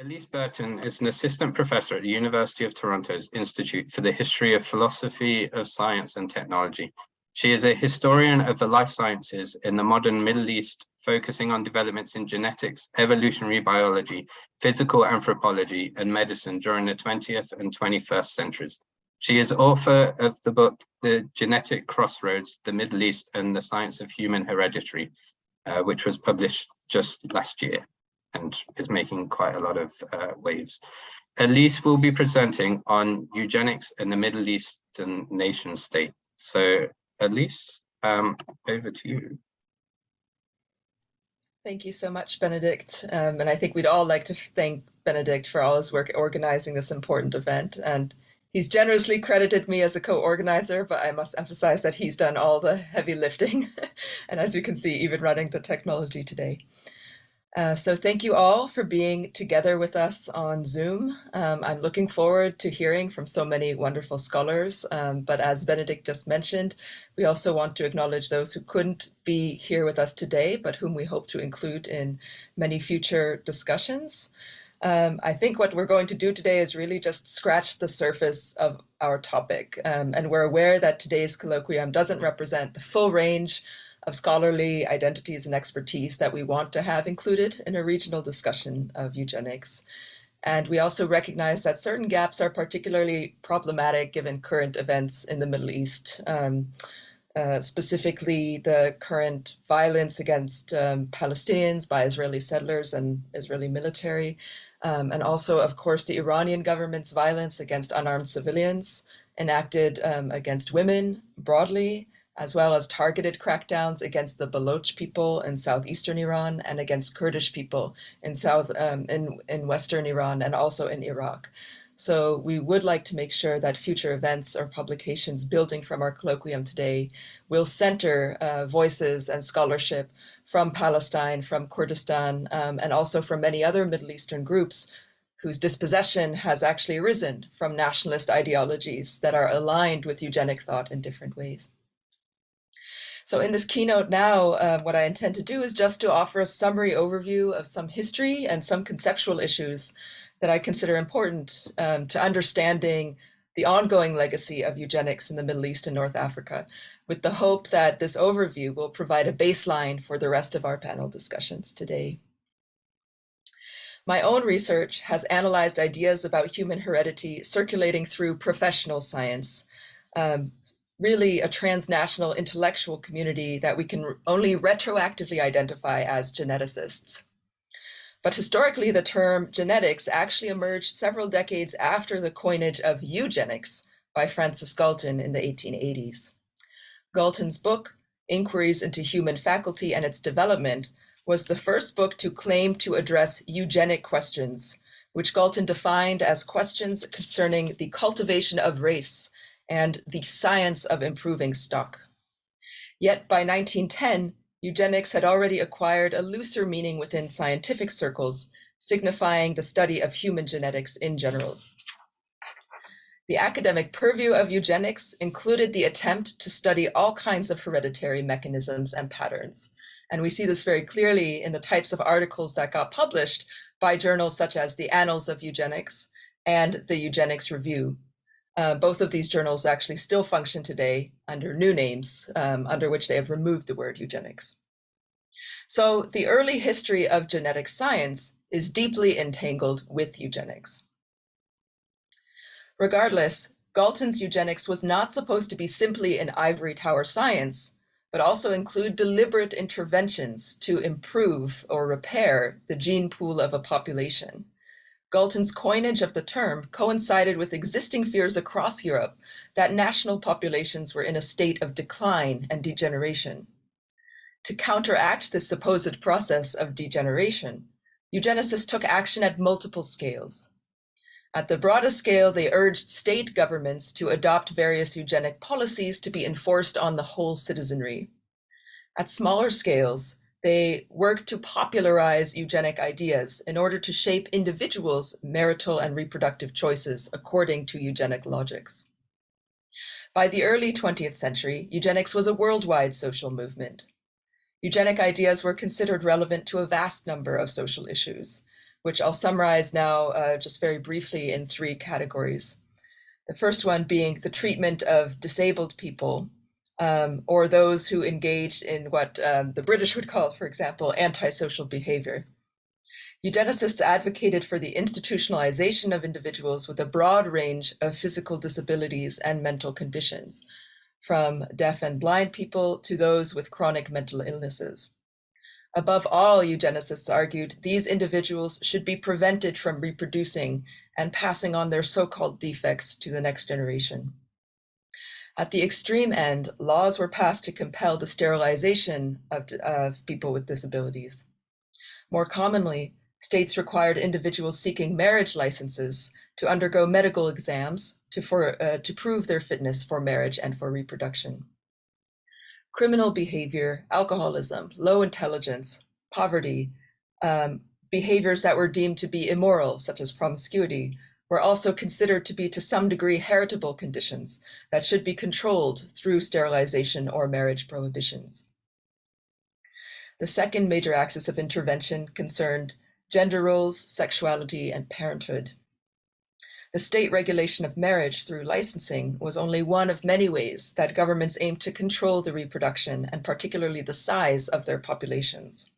Elise Burton is an assistant professor at the University of Toronto's Institute for the History of Philosophy of Science and Technology. She is a historian of the life sciences in the modern Middle East, focusing on developments in genetics, evolutionary biology, physical anthropology, and medicine during the 20th and 21st centuries. She is author of the book, The Genetic Crossroads, the Middle East and the Science of Human Heredity, which was published just last year and is making quite a lot of waves. Elise will be presenting on eugenics and the Middle Eastern nation state. So Elise, over to you. Thank you so much, Benedict. And I think we'd all like to thank Benedict for all his work organizing this important event. And he's generously credited me as a co-organizer, but I must emphasize that he's done all the heavy lifting. And as you can see, even running the technology today. So thank you all for being together with us on Zoom. I'm looking forward to hearing from so many wonderful scholars, but as Benedict just mentioned, we also want to acknowledge those who couldn't be here with us today, but whom we hope to include in many future discussions. I think what we're going to do today is really just scratch the surface of our topic, and we're aware that today's colloquium doesn't represent the full range of scholarly identities and expertise that we want to have included in a regional discussion of eugenics. And we also recognize that certain gaps are particularly problematic given current events in the Middle East, specifically the current violence against Palestinians by Israeli settlers and Israeli military, and also, of course, the Iranian government's violence against unarmed civilians enacted against women broadly, as well as targeted crackdowns against the Baloch people in southeastern Iran and against Kurdish people in western Iran and also in Iraq. So we would like to make sure that future events or publications building from our colloquium today will center voices and scholarship from Palestine, from Kurdistan, and also from many other Middle Eastern groups whose dispossession has actually arisen from nationalist ideologies that are aligned with eugenic thought in different ways. So in this keynote now, what I intend to do is just to offer a summary overview of some history and some conceptual issues that I consider important to understanding the ongoing legacy of eugenics in the Middle East and North Africa, with the hope that this overview will provide a baseline for the rest of our panel discussions today. My own research has analyzed ideas about human heredity circulating through professional science, really a transnational intellectual community that we can only retroactively identify as geneticists. But historically, the term genetics actually emerged several decades after the coinage of eugenics by Francis Galton in the 1880s. Galton's book, Inquiries into Human Faculty and Its Development, was the first book to claim to address eugenic questions, which Galton defined as questions concerning the cultivation of race and the science of improving stock. Yet by 1910, eugenics had already acquired a looser meaning within scientific circles, signifying the study of human genetics in general. The academic purview of eugenics included the attempt to study all kinds of hereditary mechanisms and patterns. And we see this very clearly in the types of articles that got published by journals such as the Annals of Eugenics and the Eugenics Review. Both of these journals actually still function today under new names, under which they have removed the word eugenics. So the early history of genetic science is deeply entangled with eugenics. Regardless, Galton's eugenics was not supposed to be simply an ivory tower science, but also include deliberate interventions to improve or repair the gene pool of a population. Galton's coinage of the term coincided with existing fears across Europe that national populations were in a state of decline and degeneration. To counteract this supposed process of degeneration, eugenicists took action at multiple scales. At the broadest scale, they urged state governments to adopt various eugenic policies to be enforced on the whole citizenry. At smaller scales, they worked to popularize eugenic ideas in order to shape individuals' marital and reproductive choices according to eugenic logics. By the early 20th century, eugenics was a worldwide social movement. Eugenic ideas were considered relevant to a vast number of social issues, which I'll summarize now just very briefly in three categories. The first one being the treatment of disabled people, or those who engaged in what the British would call, for example, antisocial behavior. Eugenicists advocated for the institutionalization of individuals with a broad range of physical disabilities and mental conditions, from deaf and blind people to those with chronic mental illnesses. Above all, eugenicists argued these individuals should be prevented from reproducing and passing on their so-called defects to the next generation. At the extreme end, laws were passed to compel the sterilization of people with disabilities. More commonly, states required individuals seeking marriage licenses to undergo medical exams to prove their fitness for marriage and for reproduction. Criminal behavior, alcoholism, low intelligence, poverty, behaviors that were deemed to be immoral, such as promiscuity, were also considered to be to some degree heritable conditions that should be controlled through sterilization or marriage prohibitions. The second major axis of intervention concerned gender roles, sexuality, and parenthood. The state regulation of marriage through licensing was only one of many ways that governments aimed to control the reproduction and particularly the size of their populations.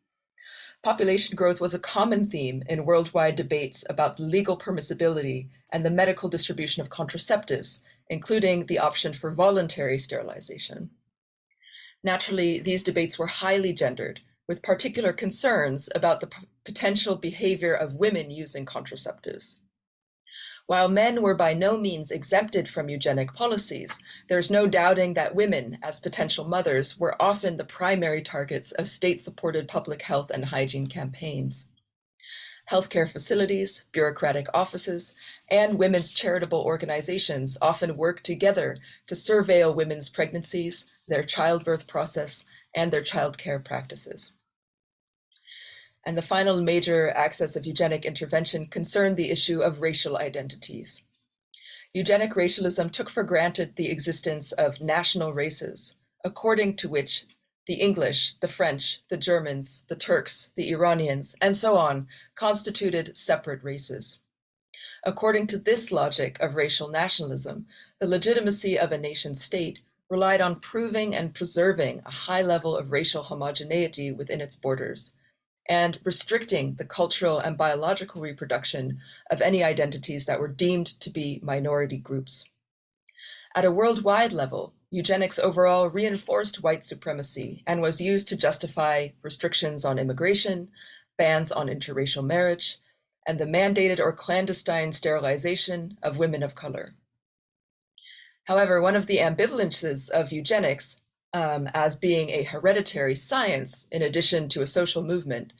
Population growth was a common theme in worldwide debates about the legal permissibility and the medical distribution of contraceptives, including the option for voluntary sterilization. Naturally, these debates were highly gendered, with particular concerns about the potential behavior of women using contraceptives. While men were by no means exempted from eugenic policies, there's no doubting that women, as potential mothers, were often the primary targets of state-supported public health and hygiene campaigns. Healthcare facilities, bureaucratic offices, and women's charitable organizations often work together to surveil women's pregnancies, their childbirth process, and their childcare practices. And the final major axis of eugenic intervention concerned the issue of racial identities. Eugenic racialism took for granted the existence of national races, according to which the English, the French, the Germans, the Turks, the Iranians, and so on, constituted separate races. According to this logic of racial nationalism, the legitimacy of a nation state relied on proving and preserving a high level of racial homogeneity within its borders, and restricting the cultural and biological reproduction of any identities that were deemed to be minority groups. At a worldwide level, eugenics overall reinforced white supremacy and was used to justify restrictions on immigration, bans on interracial marriage, and the mandated or clandestine sterilization of women of color. However, one of the ambivalences of eugenics as being a hereditary science in addition to a social movement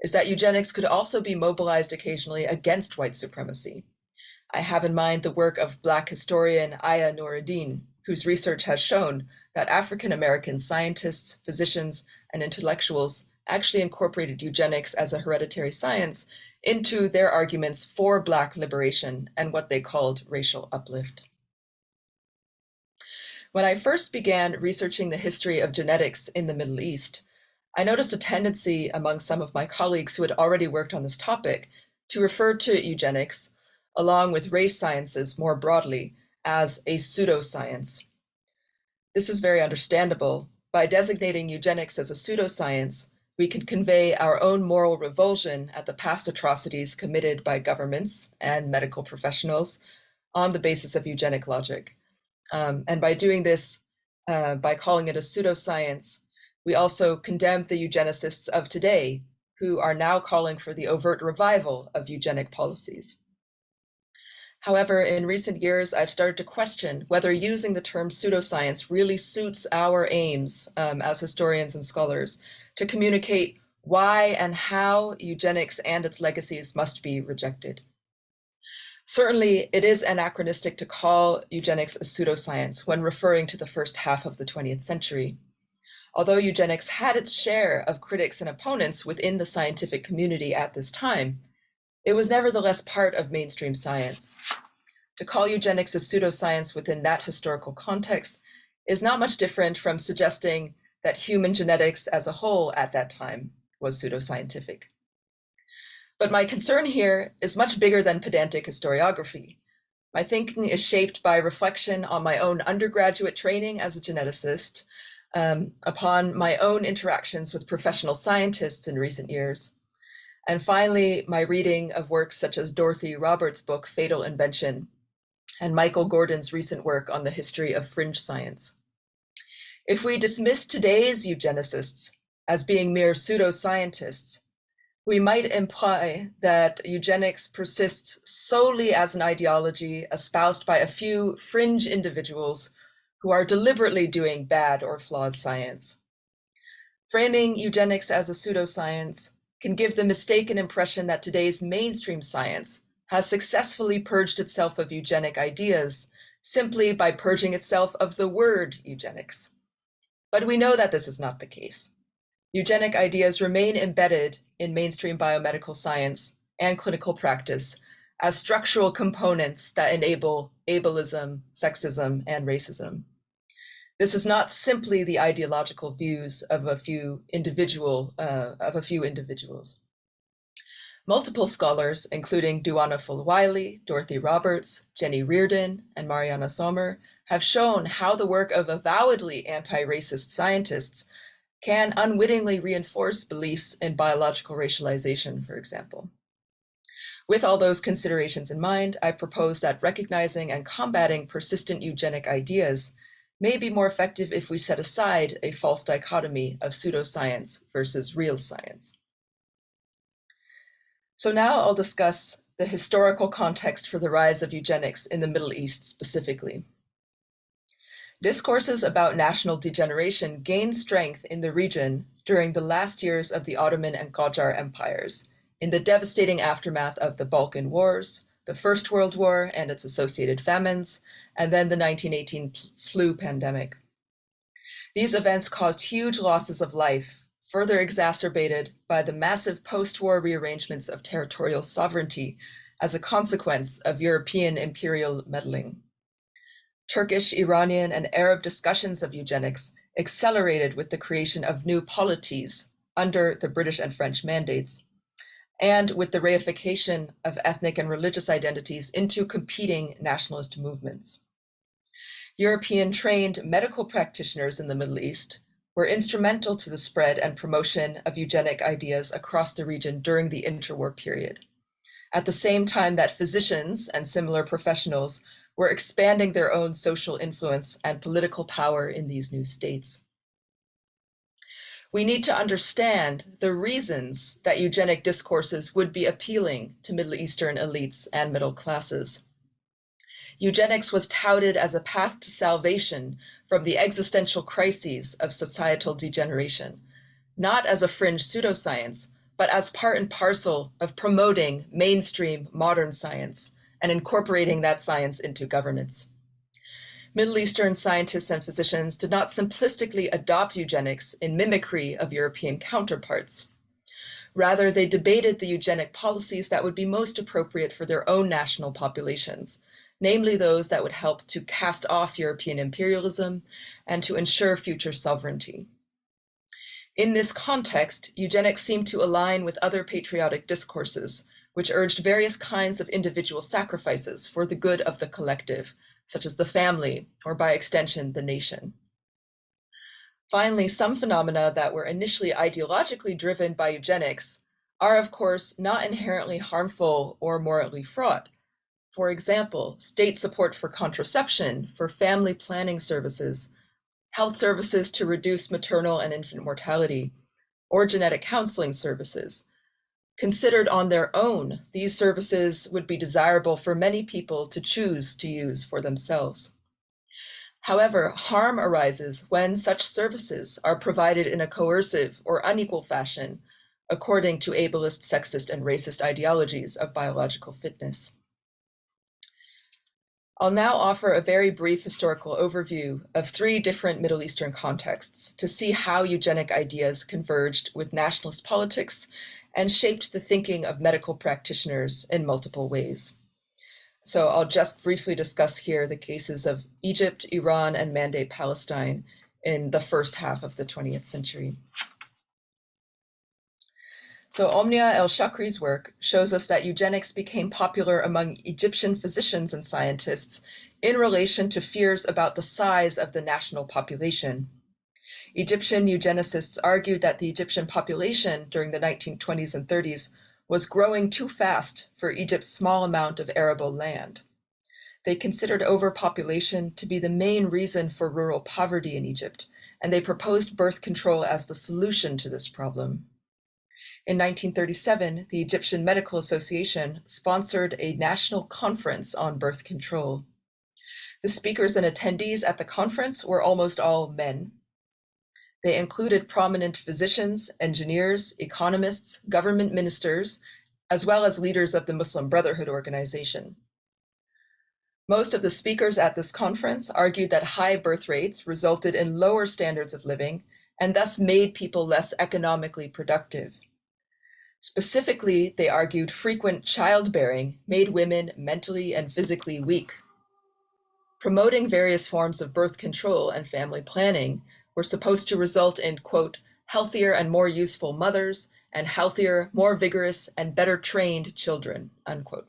is that eugenics could also be mobilized occasionally against white supremacy. I have in mind the work of Black historian Aya Noureddin, whose research has shown that African-American scientists, physicians, and intellectuals actually incorporated eugenics as a hereditary science into their arguments for Black liberation and what they called racial uplift. When I first began researching the history of genetics in the Middle East, I noticed a tendency among some of my colleagues who had already worked on this topic to refer to eugenics, along with race sciences more broadly, as a pseudoscience. This is very understandable. By designating eugenics as a pseudoscience, we can convey our own moral revulsion at the past atrocities committed by governments and medical professionals on the basis of eugenic logic. And by doing this, by calling it a pseudoscience, we also condemn the eugenicists of today, who are now calling for the overt revival of eugenic policies. However, in recent years, I've started to question whether using the term pseudoscience really suits our aims as historians and scholars to communicate why and how eugenics and its legacies must be rejected. Certainly, it is anachronistic to call eugenics a pseudoscience when referring to the first half of the 20th century. Although eugenics had its share of critics and opponents within the scientific community at this time, it was nevertheless part of mainstream science. To call eugenics a pseudoscience within that historical context is not much different from suggesting that human genetics as a whole at that time was pseudoscientific. But my concern here is much bigger than pedantic historiography. My thinking is shaped by reflection on my own undergraduate training as a geneticist, upon my own interactions with professional scientists in recent years, and finally, my reading of works such as Dorothy Roberts' book, Fatal Invention, and Michael Gordon's recent work on the history of fringe science. If we dismiss today's eugenicists as being mere pseudoscientists, we might imply that eugenics persists solely as an ideology espoused by a few fringe individuals who are deliberately doing bad or flawed science. Framing eugenics as a pseudoscience can give the mistaken impression that today's mainstream science has successfully purged itself of eugenic ideas simply by purging itself of the word eugenics. But we know that this is not the case. Eugenic ideas remain embedded in mainstream biomedical science and clinical practice as structural components that enable ableism, sexism, and racism. This is not simply the ideological views of a few individuals. Multiple scholars, including Duana Fulwiley, Dorothy Roberts, Jenny Reardon, and Mariana Sommer, have shown how the work of avowedly anti-racist scientists can unwittingly reinforce beliefs in biological racialization, for example. With all those considerations in mind, I propose that recognizing and combating persistent eugenic ideas may be more effective if we set aside a false dichotomy of pseudoscience versus real science. So now I'll discuss the historical context for the rise of eugenics in the Middle East specifically. Discourses about national degeneration gained strength in the region during the last years of the Ottoman and Qajar empires, in the devastating aftermath of the Balkan Wars, the First World War and its associated famines, and then the 1918 flu pandemic. These events caused huge losses of life, further exacerbated by the massive post-war rearrangements of territorial sovereignty as a consequence of European imperial meddling. Turkish, Iranian, and Arab discussions of eugenics accelerated with the creation of new polities under the British and French mandates, and with the reification of ethnic and religious identities into competing nationalist movements. European trained medical practitioners in the Middle East were instrumental to the spread and promotion of eugenic ideas across the region during the interwar period, at the same time that physicians and similar professionals were expanding their own social influence and political power in these new states. We need to understand the reasons that eugenic discourses would be appealing to Middle Eastern elites and middle classes. Eugenics was touted as a path to salvation from the existential crises of societal degeneration, not as a fringe pseudoscience, but as part and parcel of promoting mainstream modern science and incorporating that science into governance. Middle Eastern scientists and physicians did not simplistically adopt eugenics in mimicry of European counterparts. Rather, they debated the eugenic policies that would be most appropriate for their own national populations, namely those that would help to cast off European imperialism and to ensure future sovereignty. In this context, eugenics seemed to align with other patriotic discourses, which urged various kinds of individual sacrifices for the good of the collective, such as the family, or by extension, the nation. Finally, some phenomena that were initially ideologically driven by eugenics are, of course, not inherently harmful or morally fraught. For example, state support for contraception, for family planning services, health services to reduce maternal and infant mortality, or genetic counseling services. Considered on their own, these services would be desirable for many people to choose to use for themselves. However, harm arises when such services are provided in a coercive or unequal fashion, according to ableist, sexist, and racist ideologies of biological fitness. I'll now offer a very brief historical overview of 3 different Middle Eastern contexts to see how eugenic ideas converged with nationalist politics and shaped the thinking of medical practitioners in multiple ways. So I'll just briefly discuss here the cases of Egypt, Iran, and Mandate Palestine in the first half of the 20th century. So Omnia El-Shakri's work shows us that eugenics became popular among Egyptian physicians and scientists in relation to fears about the size of the national population. Egyptian eugenicists argued that the Egyptian population during the 1920s and 30s was growing too fast for Egypt's small amount of arable land. They considered overpopulation to be the main reason for rural poverty in Egypt, and they proposed birth control as the solution to this problem. In 1937, the Egyptian Medical Association sponsored a national conference on birth control. The speakers and attendees at the conference were almost all men. They included prominent physicians, engineers, economists, government ministers, as well as leaders of the Muslim Brotherhood organization. Most of the speakers at this conference argued that high birth rates resulted in lower standards of living and thus made people less economically productive. Specifically, they argued frequent childbearing made women mentally and physically weak. Promoting various forms of birth control and family planning were supposed to result in, quote, healthier and more useful mothers and healthier, more vigorous, and better trained children, unquote.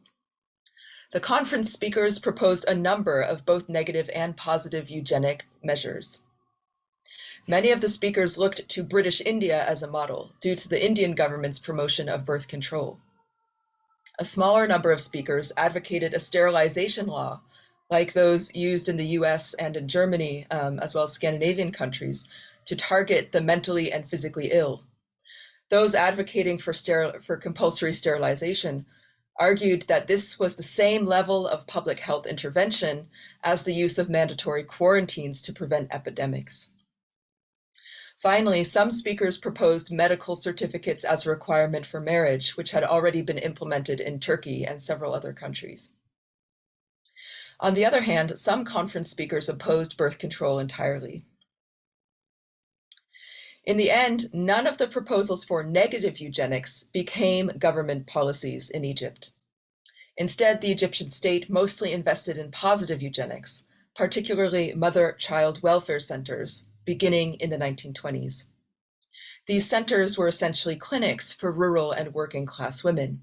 The conference speakers proposed a number of both negative and positive eugenic measures. Many of the speakers looked to British India as a model due to the Indian government's promotion of birth control. A smaller number of speakers advocated a sterilization law like those used in the US and in Germany, as well as Scandinavian countries, to target the mentally and physically ill. Those advocating for compulsory sterilization argued that this was the same level of public health intervention as the use of mandatory quarantines to prevent epidemics. Finally, some speakers proposed medical certificates as a requirement for marriage, which had already been implemented in Turkey and several other countries. On the other hand, some conference speakers opposed birth control entirely. In the end, none of the proposals for negative eugenics became government policies in Egypt. Instead, the Egyptian state mostly invested in positive eugenics, particularly mother-child welfare centers, beginning in the 1920s. These centers were essentially clinics for rural and working-class women.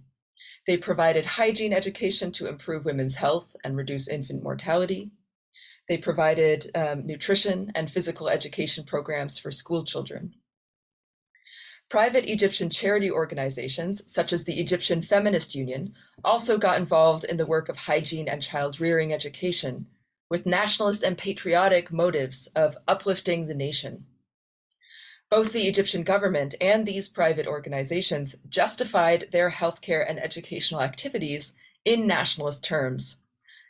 They provided hygiene education to improve women's health and reduce infant mortality. They provided nutrition and physical education programs for school children. Private Egyptian charity organizations, such as the Egyptian Feminist Union, also got involved in the work of hygiene and child-rearing education, with nationalist and patriotic motives of uplifting the nation. Both the Egyptian government and these private organizations justified their healthcare and educational activities in nationalist terms,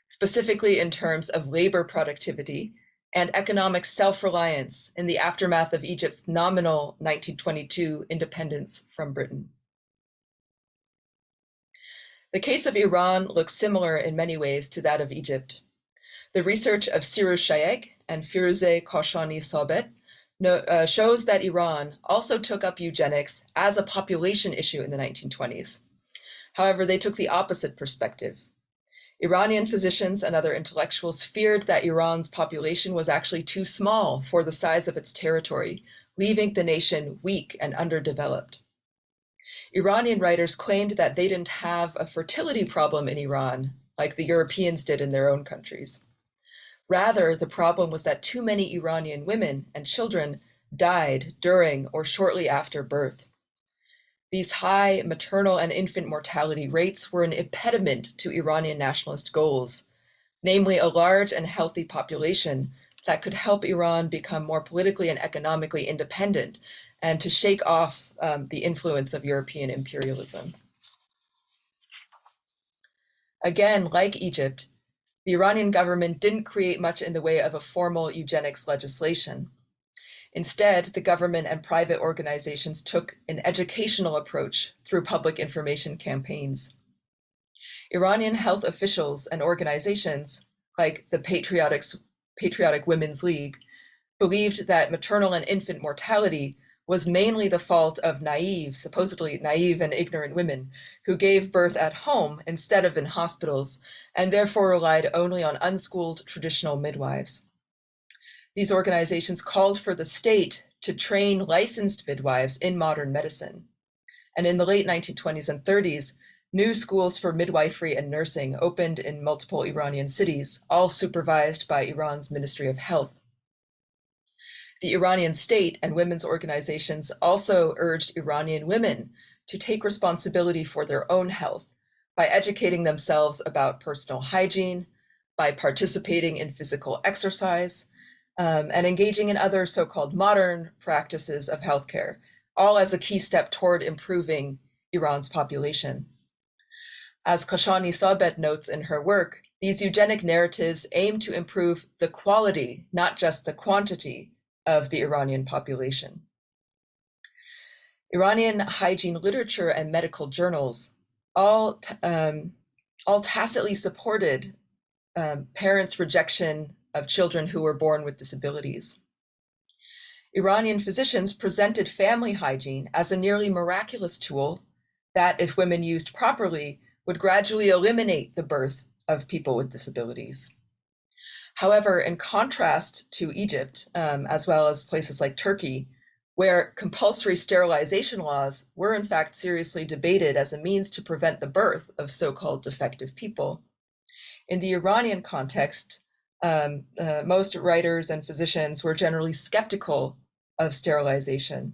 specifically in terms of labor productivity and economic self-reliance in the aftermath of Egypt's nominal 1922 independence from Britain. The case of Iran looks similar in many ways to that of Egypt. The research of Sirus Shaikh and Firuze Kashani Sobet shows that Iran also took up eugenics as a population issue in the 1920s. However, they took the opposite perspective. Iranian physicians and other intellectuals feared that Iran's population was actually too small for the size of its territory, leaving the nation weak and underdeveloped. Iranian writers claimed that they didn't have a fertility problem in Iran, like the Europeans did in their own countries. Rather, the problem was that too many Iranian women and children died during or shortly after birth. These high maternal and infant mortality rates were an impediment to Iranian nationalist goals, namely a large and healthy population that could help Iran become more politically and economically independent and to shake off the influence of European imperialism. Again, like Egypt, the Iranian government didn't create much in the way of a formal eugenics legislation. Instead, the government and private organizations took an educational approach through public information campaigns. Iranian health officials and organizations, like the Patriotic Women's League, believed that maternal and infant mortality was mainly the fault of supposedly naive and ignorant women who gave birth at home instead of in hospitals, and therefore relied only on unschooled traditional midwives. These organizations called for the state to train licensed midwives in modern medicine. And in the late 1920s and 30s, new schools for midwifery and nursing opened in multiple Iranian cities, all supervised by Iran's Ministry of Health. The Iranian state and women's organizations also urged Iranian women to take responsibility for their own health by educating themselves about personal hygiene, by participating in physical exercise, and engaging in other so-called modern practices of healthcare, all as a key step toward improving Iran's population. As Kashani Sabet notes in her work, these eugenic narratives aim to improve the quality, not just the quantity, of the Iranian population. Iranian hygiene literature and medical journals all tacitly supported parents' rejection of children who were born with disabilities. Iranian physicians presented family hygiene as a nearly miraculous tool that, if women used properly, would gradually eliminate the birth of people with disabilities. However, in contrast to Egypt, as well as places like Turkey, where compulsory sterilization laws were in fact seriously debated as a means to prevent the birth of so-called defective people, in the Iranian context, most writers and physicians were generally skeptical of sterilization.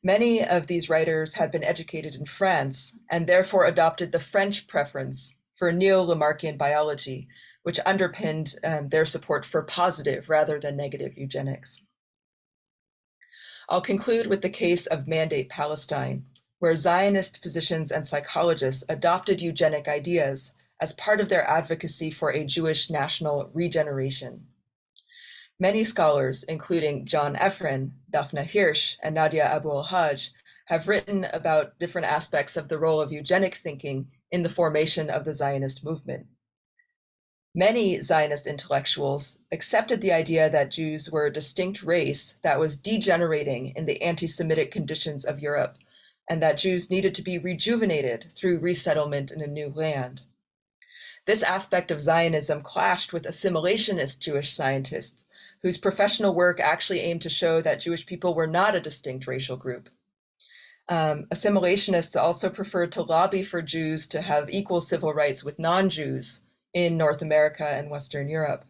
Many of these writers had been educated in France and therefore adopted the French preference for neo-Lamarckian biology, which underpinned their support for positive rather than negative eugenics. I'll conclude with the case of Mandate Palestine, where Zionist physicians and psychologists adopted eugenic ideas as part of their advocacy for a Jewish national regeneration. Many scholars, including John Efren, Daphna Hirsch, and Nadia Abu-al-Hajj, have written about different aspects of the role of eugenic thinking in the formation of the Zionist movement. Many Zionist intellectuals accepted the idea that Jews were a distinct race that was degenerating in the anti-Semitic conditions of Europe, and that Jews needed to be rejuvenated through resettlement in a new land. This aspect of Zionism clashed with assimilationist Jewish scientists, whose professional work actually aimed to show that Jewish people were not a distinct racial group. Assimilationists also preferred to lobby for Jews to have equal civil rights with non-Jews in North America and Western Europe.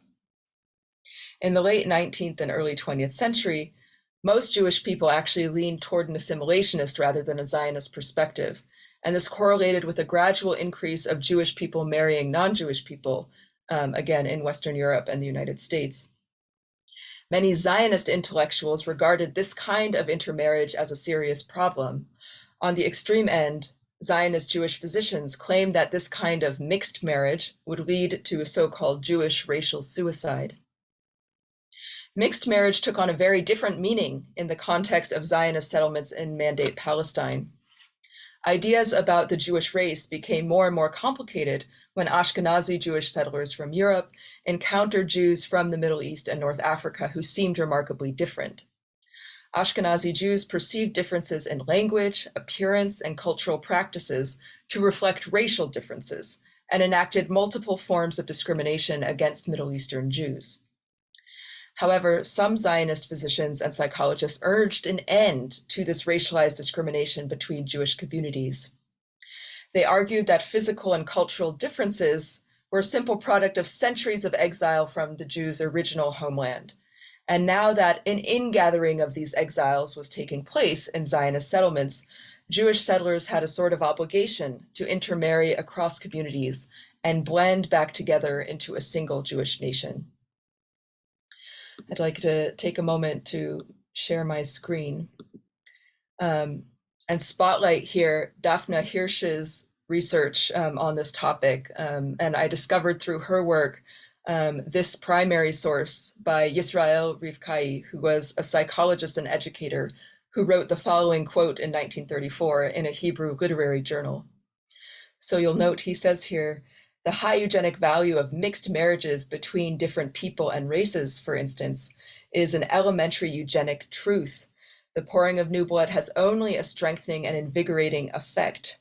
In the late 19th and early 20th century, most Jewish people actually leaned toward an assimilationist rather than a Zionist perspective, and this correlated with a gradual increase of Jewish people marrying non-Jewish people, again in Western Europe and the United States. Many Zionist intellectuals regarded this kind of intermarriage as a serious problem. On the extreme end, Zionist Jewish physicians claimed that this kind of mixed marriage would lead to a so-called Jewish racial suicide. Mixed marriage took on a very different meaning in the context of Zionist settlements in Mandate Palestine. Ideas about the Jewish race became more and more complicated when Ashkenazi Jewish settlers from Europe encountered Jews from the Middle East and North Africa who seemed remarkably different. Ashkenazi Jews perceived differences in language, appearance, and cultural practices to reflect racial differences, and enacted multiple forms of discrimination against Middle Eastern Jews. However, some Zionist physicians and psychologists urged an end to this racialized discrimination between Jewish communities. They argued that physical and cultural differences were a simple product of centuries of exile from the Jews' original homeland. And now that an ingathering of these exiles was taking place in Zionist settlements, Jewish settlers had a sort of obligation to intermarry across communities and blend back together into a single Jewish nation. I'd like to take a moment to share my screen and spotlight here Daphna Hirsch's research on this topic. And I discovered through her work this primary source by Yisrael Rivkai, who was a psychologist and educator, who wrote the following quote in 1934 in a Hebrew literary journal. So you'll note he says here, the high eugenic value of mixed marriages between different people and races, for instance, is an elementary eugenic truth. The pouring of new blood has only a strengthening and invigorating effect.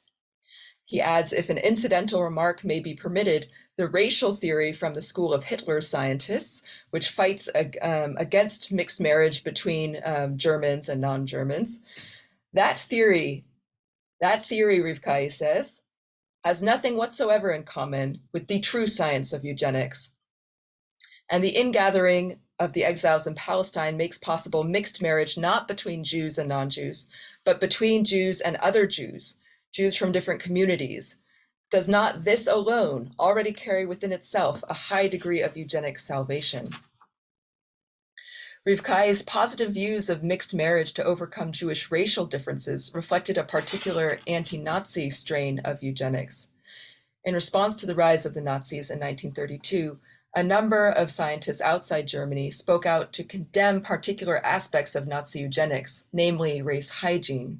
He adds, if an incidental remark may be permitted, the racial theory from the school of Hitler's scientists, which fights against mixed marriage between Germans and non-Germans, that theory That theory, Rivkai says, has nothing whatsoever in common with the true science of eugenics. And the ingathering of the exiles in Palestine makes possible mixed marriage not between Jews and non-Jews, but between Jews and other Jews, Jews from different communities. Does not this alone already carry within itself a high degree of eugenic salvation? Rivkai's positive views of mixed marriage to overcome Jewish racial differences reflected a particular anti-Nazi strain of eugenics. In response to the rise of the Nazis in 1932, a number of scientists outside Germany spoke out to condemn particular aspects of Nazi eugenics, namely race hygiene.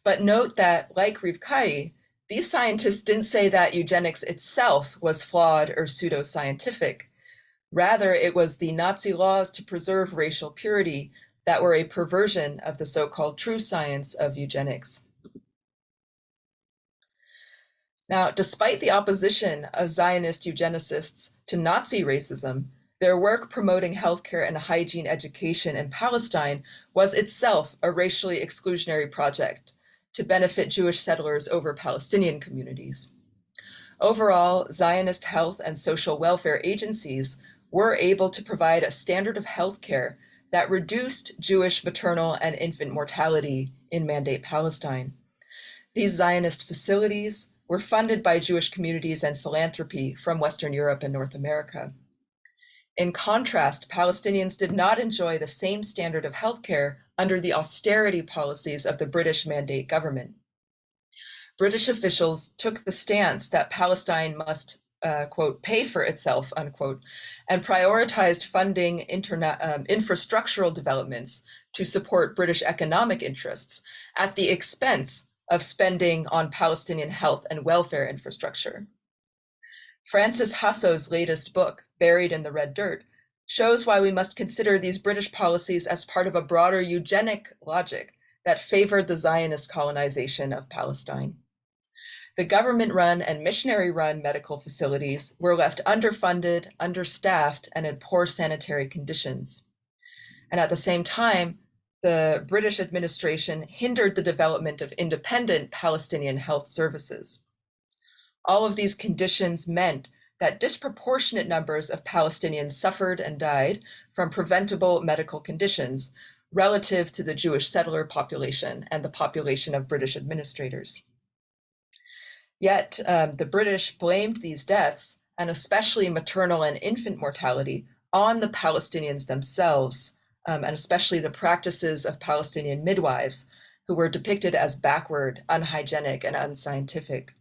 But note that, like Rivkai, these scientists didn't say that eugenics itself was flawed or pseudoscientific. Rather, it was the Nazi laws to preserve racial purity that were a perversion of the so-called true science of eugenics. Now, despite the opposition of Zionist eugenicists to Nazi racism, their work promoting healthcare and hygiene education in Palestine was itself a racially exclusionary project to benefit Jewish settlers over Palestinian communities. Overall, Zionist health and social welfare agencies were able to provide a standard of healthcare that reduced Jewish maternal and infant mortality in Mandate Palestine. These Zionist facilities were funded by Jewish communities and philanthropy from Western Europe and North America. In contrast, Palestinians did not enjoy the same standard of healthcare under the austerity policies of the British Mandate government. British officials took the stance that Palestine must, quote, pay for itself, unquote, and prioritized funding infrastructural developments to support British economic interests at the expense of spending on Palestinian health and welfare infrastructure. Francis Hasso's latest book, Buried in the Red Dirt, shows why we must consider these British policies as part of a broader eugenic logic that favored the Zionist colonization of Palestine. The government-run and missionary-run medical facilities were left underfunded, understaffed, and in poor sanitary conditions. And at the same time, the British administration hindered the development of independent Palestinian health services. All of these conditions meant that disproportionate numbers of Palestinians suffered and died from preventable medical conditions relative to the Jewish settler population and the population of British administrators. Yet the British blamed these deaths, and especially maternal and infant mortality, on the Palestinians themselves, and especially the practices of Palestinian midwives, who were depicted as backward, unhygienic, and unscientific.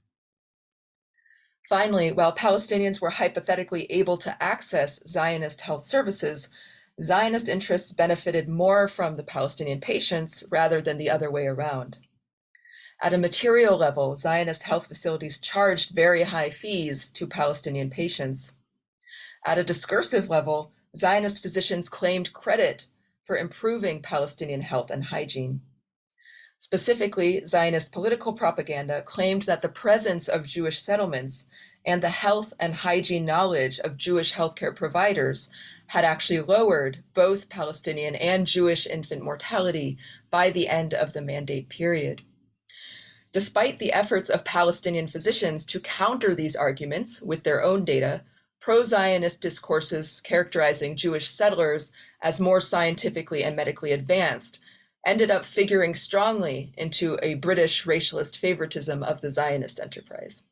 Finally, while Palestinians were hypothetically able to access Zionist health services, Zionist interests benefited more from the Palestinian patients rather than the other way around. At a material level, Zionist health facilities charged very high fees to Palestinian patients. At a discursive level, Zionist physicians claimed credit for improving Palestinian health and hygiene. Specifically, Zionist political propaganda claimed that the presence of Jewish settlements and the health and hygiene knowledge of Jewish healthcare providers had actually lowered both Palestinian and Jewish infant mortality by the end of the Mandate period. Despite the efforts of Palestinian physicians to counter these arguments with their own data, pro-Zionist discourses characterizing Jewish settlers as more scientifically and medically advanced ended up figuring strongly into a British racialist favoritism of the Zionist enterprise.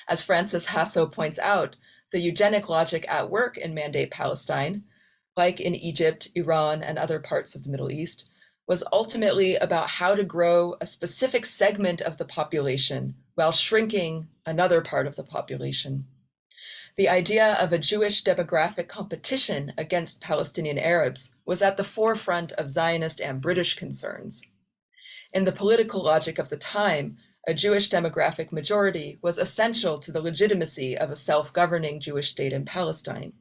As Francis Hasso points out, the eugenic logic at work in Mandate Palestine, like in Egypt, Iran, and other parts of the Middle East, was ultimately about how to grow a specific segment of the population while shrinking another part of the population. The idea of a Jewish demographic competition against Palestinian Arabs was at the forefront of Zionist and British concerns. In the political logic of the time, a Jewish demographic majority was essential to the legitimacy of a self-governing Jewish state in Palestine.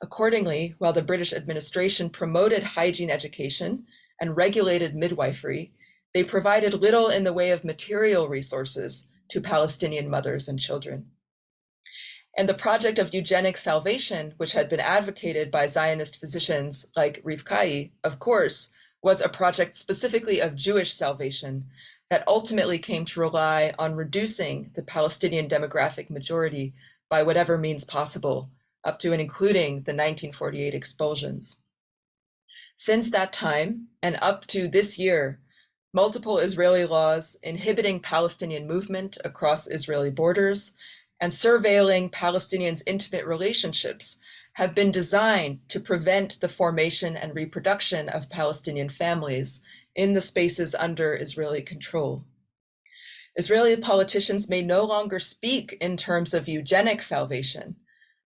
Accordingly, while the British administration promoted hygiene education and regulated midwifery, they provided little in the way of material resources to Palestinian mothers and children. And the project of eugenic salvation, which had been advocated by Zionist physicians like Rivkai, of course, was a project specifically of Jewish salvation, that ultimately came to rely on reducing the Palestinian demographic majority by whatever means possible, up to and including the 1948 expulsions. Since that time, and up to this year, multiple Israeli laws inhibiting Palestinian movement across Israeli borders and surveilling Palestinians' intimate relationships have been designed to prevent the formation and reproduction of Palestinian families in the spaces under Israeli control. Israeli politicians may no longer speak in terms of eugenic salvation.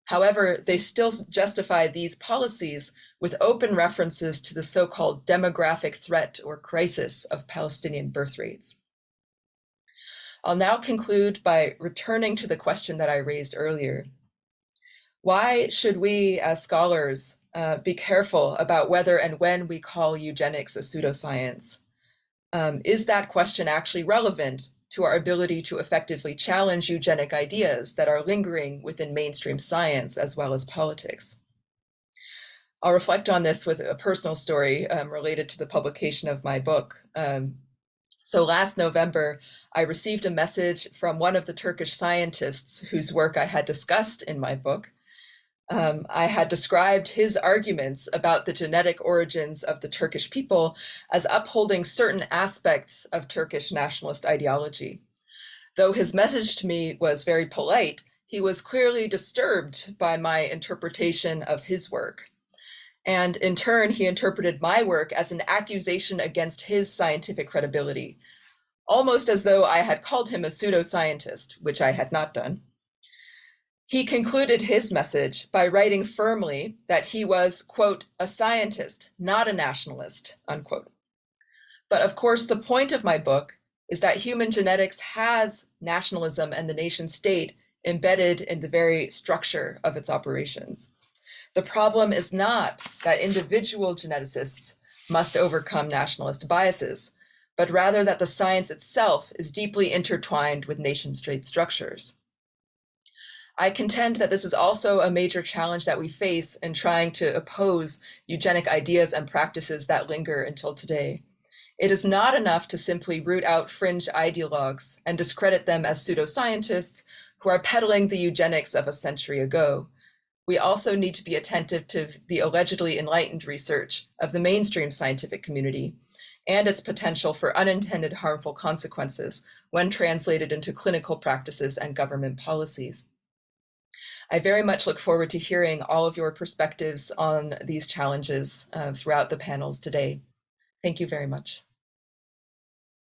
However, they still justify these policies with open references to the so-called demographic threat or crisis of Palestinian birth rates. I'll now conclude by returning to the question that I raised earlier. Why should we, as scholars, be careful about whether and when we call eugenics a pseudoscience? Is that question actually relevant to our ability to effectively challenge eugenic ideas that are lingering within mainstream science as well as politics? I'll reflect on this with a personal story related to the publication of my book. So last November, I received a message from one of the Turkish scientists whose work I had discussed in my book. I had described his arguments about the genetic origins of the Turkish people as upholding certain aspects of Turkish nationalist ideology. Though his message to me was very polite, he was clearly disturbed by my interpretation of his work. And in turn, he interpreted my work as an accusation against his scientific credibility, almost as though I had called him a pseudoscientist, which I had not done. He concluded his message by writing firmly that he was, quote, a scientist, not a nationalist, unquote. But of course, the point of my book is that human genetics has nationalism and the nation state embedded in the very structure of its operations. The problem is not that individual geneticists must overcome nationalist biases, but rather that the science itself is deeply intertwined with nation-state structures. I contend that this is also a major challenge that we face in trying to oppose eugenic ideas and practices that linger until today. It is not enough to simply root out fringe ideologues and discredit them as pseudoscientists who are peddling the eugenics of a century ago. We also need to be attentive to the allegedly enlightened research of the mainstream scientific community and its potential for unintended harmful consequences when translated into clinical practices and government policies. I very much look forward to hearing all of your perspectives on these challenges throughout the panels today. Thank you very much.